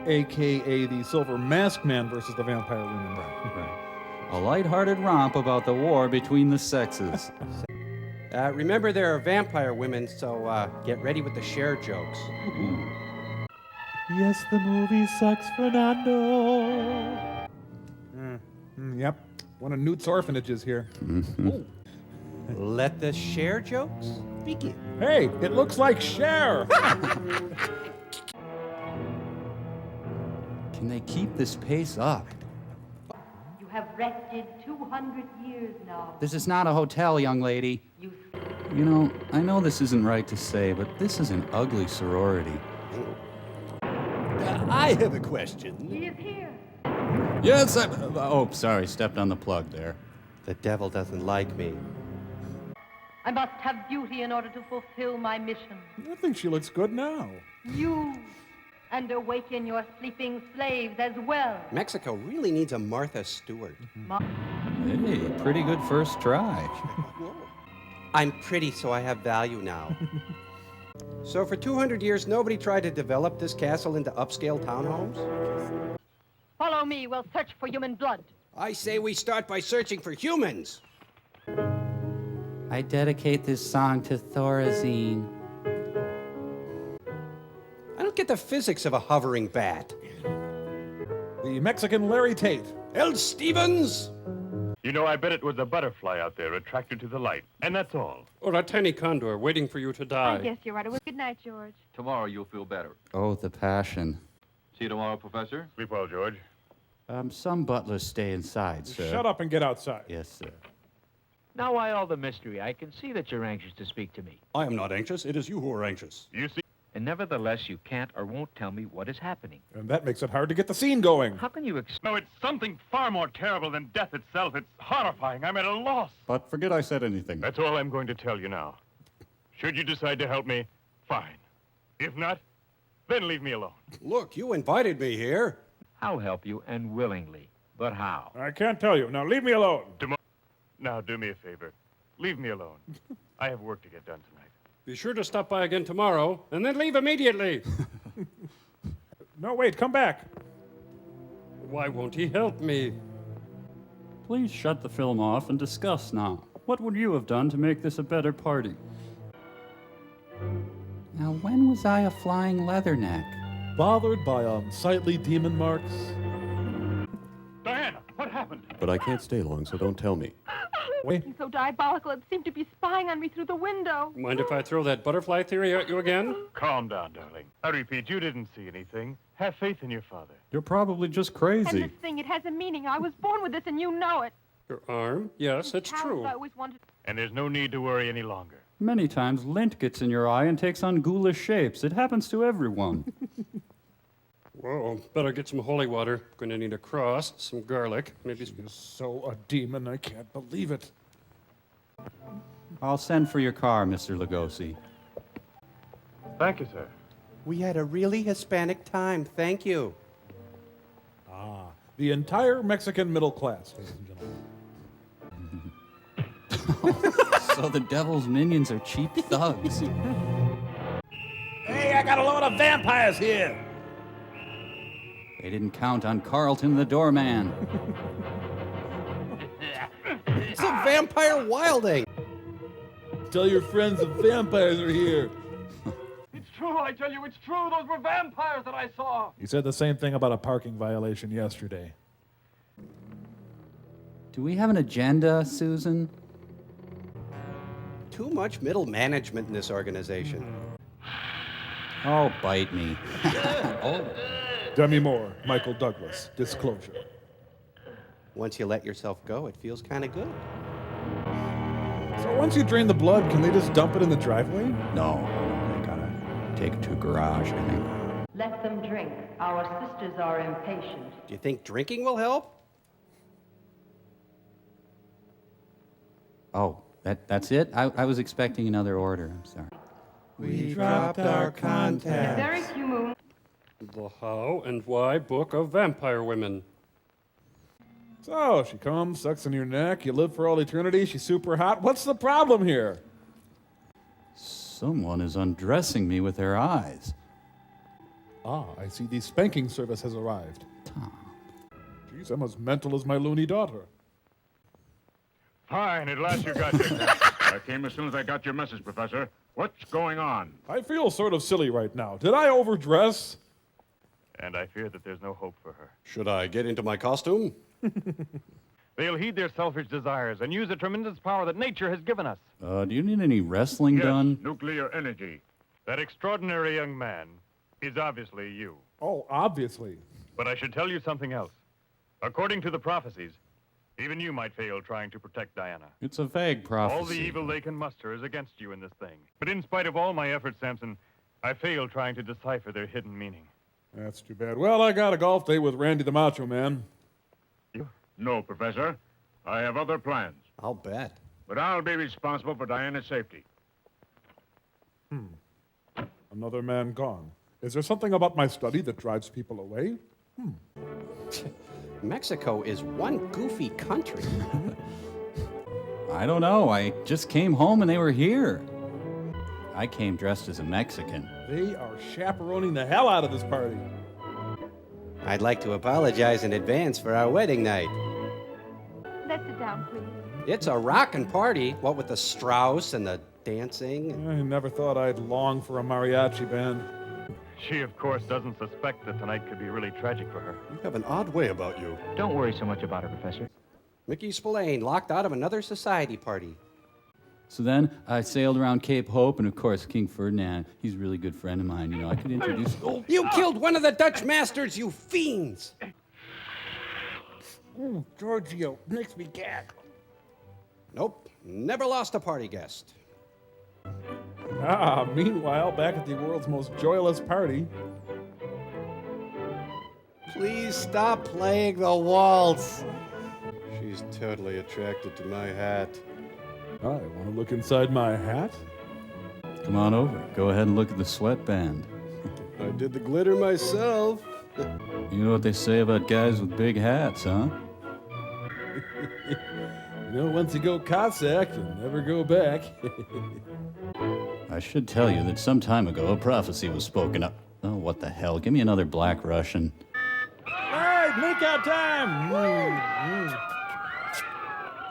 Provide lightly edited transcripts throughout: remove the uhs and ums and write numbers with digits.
a.k.a. the Silver Mask Man versus the Vampire Women. Right. A lighthearted romp about the war between the sexes. Remember, there are vampire women, so get ready with the share jokes. Yes, the movie sucks, Fernando. Yep. One of Newt's orphanages here. Let the share jokes begin. Hey, it looks like Cher. Can they keep this pace up? You have rested 200 years now. This is not a hotel, young lady. You You know, I know this isn't right to say, but this is an ugly sorority. I have a question. He is here. Yes, oh, sorry, stepped on the plug there. The devil doesn't like me. I must have beauty in order to fulfill my mission. I think she looks good now. You and awaken your sleeping slaves as well. Mexico really needs a Martha Stewart. Hey, pretty good first try. I'm pretty, so I have value now. So for 200 years, nobody tried to develop this castle into upscale townhomes? Follow me. We'll search for human blood. I say we start by searching for humans. I dedicate this song to Thorazine. I don't get the physics of a hovering bat. The Mexican Larry Tate. El Stevens! You know, I bet it was a butterfly out there attracted to the light, and that's all. Or a tiny condor waiting for you to die. I guess you're right. Good night, George. Tomorrow you'll feel better. Oh, the passion. See you tomorrow, Professor. Sleep well, George. Some butlers stay inside, sir. Shut up and get outside. Yes, sir. Now, why all the mystery? I can see that you're anxious to speak to me. I am not anxious. It is you who are anxious. You see, And nevertheless, you can't or won't tell me what is happening. And that makes it hard to get the scene going. How can you no, it's something far more terrible than death itself. It's horrifying. I'm at a loss. But forget I said anything. That's all I'm going to tell you now. Should you decide to help me, fine. If not, then leave me alone. Look, you invited me here. I'll help you, and willingly. But how? I can't tell you. Now leave me alone. Now, do me a favor. Leave me alone. I have work to get done tonight. Be sure to stop by again tomorrow, and then leave immediately. No, wait, come back. Why won't he help me? Please shut the film off and discuss now. What would you have done to make this a better party? Now, when was I a flying leatherneck? Bothered by unsightly demon marks? Diana, what happened? But I can't stay long, so don't tell me. Wait. He's so diabolical, it seemed to be spying on me through the window. Mind if I throw that butterfly theory at you again? Calm down, darling. I repeat, you didn't see anything. Have faith in your father. You're probably just And crazy. this thing, it has a meaning. I was born with this, and you know it. Your arm? Yes, it's Talent true. I always wanted. And there's no need to worry any longer. Many times lint gets in your eye and takes on ghoulish shapes. It happens to everyone. Whoa, better get some holy water. Gonna need a cross, some garlic, maybe some... He's so a demon, I can't believe it. I'll send for your car, Mr. Lugosi. Thank you, sir. We had a really Hispanic time. Thank you. The entire Mexican middle class, ladies and gentlemen. So the devil's minions are cheap thugs. Hey, I got a load of vampires here. They didn't count on Carlton the doorman. It's a vampire wilding. Tell your friends the vampires are here. It's true, I tell you, it's true. Those were vampires that I saw. He said the same thing about a parking violation yesterday. Do we have an agenda, Susan? Too much middle management in this organization. Oh, bite me. Demi Moore, Michael Douglas, disclosure. Once you let yourself go, it feels kind of good. So once you drain the blood, can they just dump it in the driveway? No, they gotta take it to a garage, I think. Let them drink. Our sisters are impatient. Do you think drinking will help? Oh, that's it? I was expecting another order. I'm sorry. We dropped our contact. Very few moon. The how and why book of vampire women. So, she comes, sucks in your neck, you live for all eternity, she's super hot. What's the problem here? Someone is undressing me with their eyes. Ah, I see the spanking service has arrived. Tom. Jeez, I'm as mental as my loony daughter. Fine, at last you got here. I came as soon as I got your message, Professor. What's going on? I feel sort of silly right now. Did I overdress? And I fear that there's no hope for her. Should I get into my costume? They'll heed their selfish desires and use the tremendous power that nature has given us. Do you need any wrestling Yes, done? nuclear energy. That extraordinary young man is obviously you. Oh, obviously. But I should tell you something else. According to the prophecies, even you might fail trying to protect Diana. It's a vague prophecy. All the evil they can muster is against you in this thing. But in spite of all my efforts, Samson, I failed trying to decipher their hidden meaning. That's too bad. Well, I got a golf day with Randy the Macho Man. No, Professor. I have other plans. I'll bet. But I'll be responsible for Diana's safety. Another man gone. Is there something about my study that drives people away? Mexico is one goofy country. I don't know. I just came home and they were here. I came dressed as a Mexican. They are chaperoning the hell out of this party. I'd like to apologize in advance for our wedding night. Let's sit down, please. It's a rockin' party, what with the Strauss and the dancing. I never thought I'd long for a mariachi band. She, of course, doesn't suspect that tonight could be really tragic for her. You have an odd way about you. Don't worry so much about her, Professor. Mickey Spillane locked out of another society party. So then I sailed around Cape Hope, and of course, King Ferdinand, he's a really good friend of mine. You know, I could introduce... Oh, You killed one of the Dutch masters, you fiends! Giorgio, makes me gag. Nope, never lost a party guest. Ah, meanwhile, back at the world's most joyless party. Please stop playing the waltz. She's totally attracted to my hat. I want to look inside my hat. come on over. Go ahead and look at the sweatband. I did the glitter myself. You know what they say about guys with big hats, huh? You know, once you go Cossack, you never go back. I should tell you that some time ago a prophecy was spoken up. Oh, what the hell? Give me another Black Russian. All right, makeout time!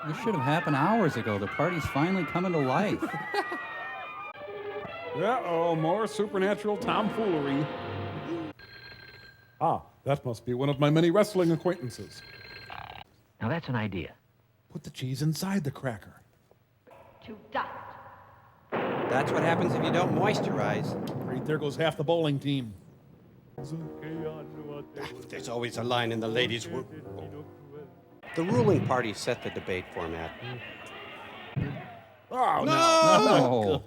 This should have happened hours ago. The party's finally coming to life. Uh-oh, more supernatural tomfoolery. Ah, that must be one of my many wrestling acquaintances. Now that's an idea. Put the cheese inside the cracker. To dust. That's what happens if you don't moisturize. Great, there goes half the bowling team. There's always a line in the ladies' room. The ruling party set the debate format. Oh, No!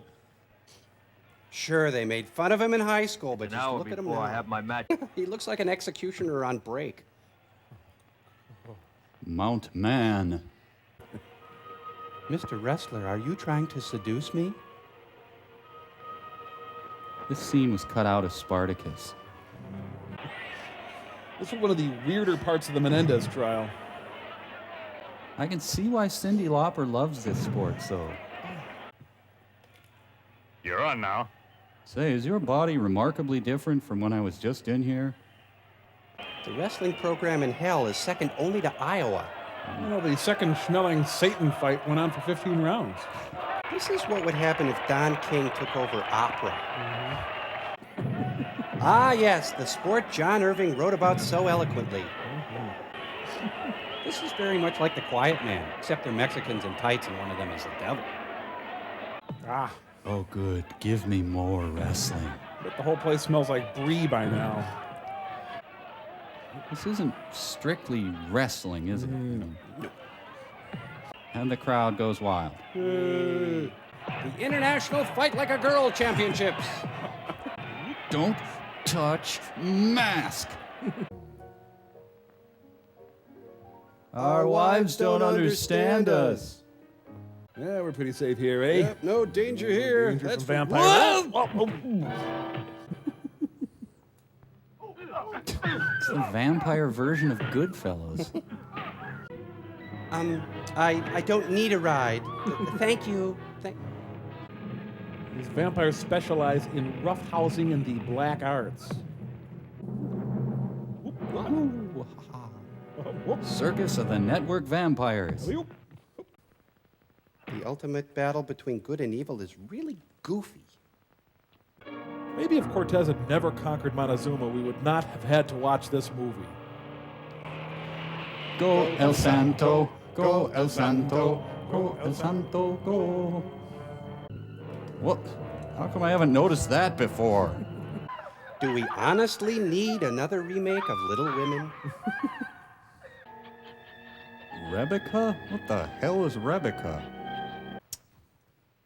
Sure, they made fun of him in high school, but just look at him now. I have my match. He looks like an executioner on break. Mount Man. Mr. Wrestler, are you trying to seduce me? This scene was cut out of Spartacus. This is one of the weirder parts of the Menendez trial. I can see why Cyndi Lauper loves this sport, though. You're on now. Say, is your body remarkably different from when I was just in here? The wrestling program in hell is second only to Iowa. Well, the second Schnelling Satan fight went on for 15 rounds. This is what would happen if Don King took over opera. Ah, yes, the sport John Irving wrote about so eloquently. This is very much like The Quiet Man, except they're Mexicans in tights and one of them is the devil. Ah, Oh, good. Give me more wrestling. but the whole place smells like brie by now. This isn't strictly wrestling, is it? And the crowd goes wild. The International Fight Like a Girl Championships. Don't touch mask. Our wives don't understand us. Yeah, we're pretty safe here, eh? Yep, no danger here. Danger That's from vampires. It's the vampire version of Goodfellas. I don't need a ride. Thank you. These vampires specialize in roughhousing and the black arts. Ooh, Circus of the Network Vampires. The ultimate battle between good and evil is really goofy. Maybe if Cortez had never conquered Montezuma, we would not have had to watch this movie. Go El Santo, go El Santo, go El Santo, go. What? How come I haven't noticed that before? Do we honestly need another remake of Little Women? Rebecca? What the hell is Rebecca?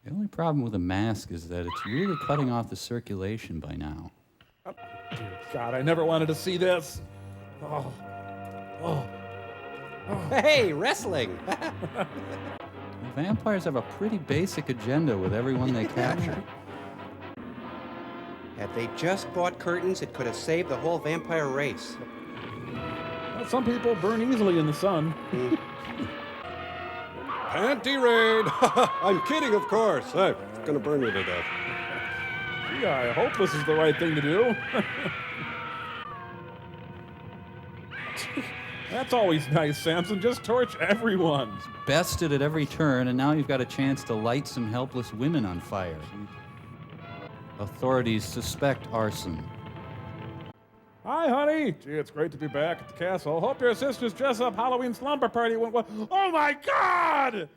The only problem with a mask is that it's really cutting off the circulation by now. Oh, dear God, I never wanted to see this. Oh. Oh. Hey, wrestling! The vampires have a pretty basic agenda with everyone they capture. Had they just bought curtains, it could have saved the whole vampire race. Well, some people burn easily in the sun. Panty raid! I'm kidding, of course. I'm gonna burn you to death. Yeah, I hope this is the right thing to do. That's always nice, Samson. Just torch everyone. Bested at every turn, and now you've got a chance to light some helpless women on fire. Authorities suspect arson. Hi, honey. Gee, it's great to be back at the castle. Hope your sister's dress-up Halloween slumber party went well. Oh, my God!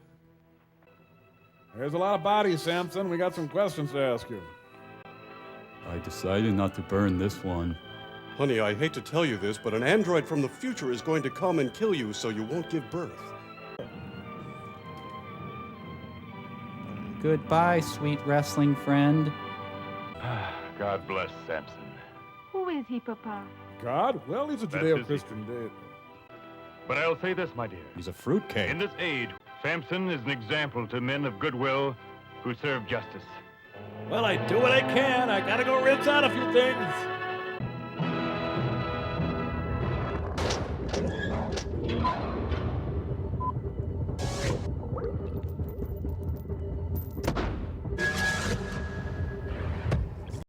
There's a lot of bodies, Samson. We got some questions to ask you. I decided not to burn this one. Honey, I hate to tell you this, but an android from the future is going to come and kill you so you won't give birth. Goodbye, sweet wrestling friend. God bless Samson. Who is he, Papa? God? Well, he's a That's Judeo-Christian deity. But I'll say this, my dear. He's a fruitcake. In this age, Samson is an example to men of goodwill who serve justice. Well, I do what I can. I gotta go rinse out a few things.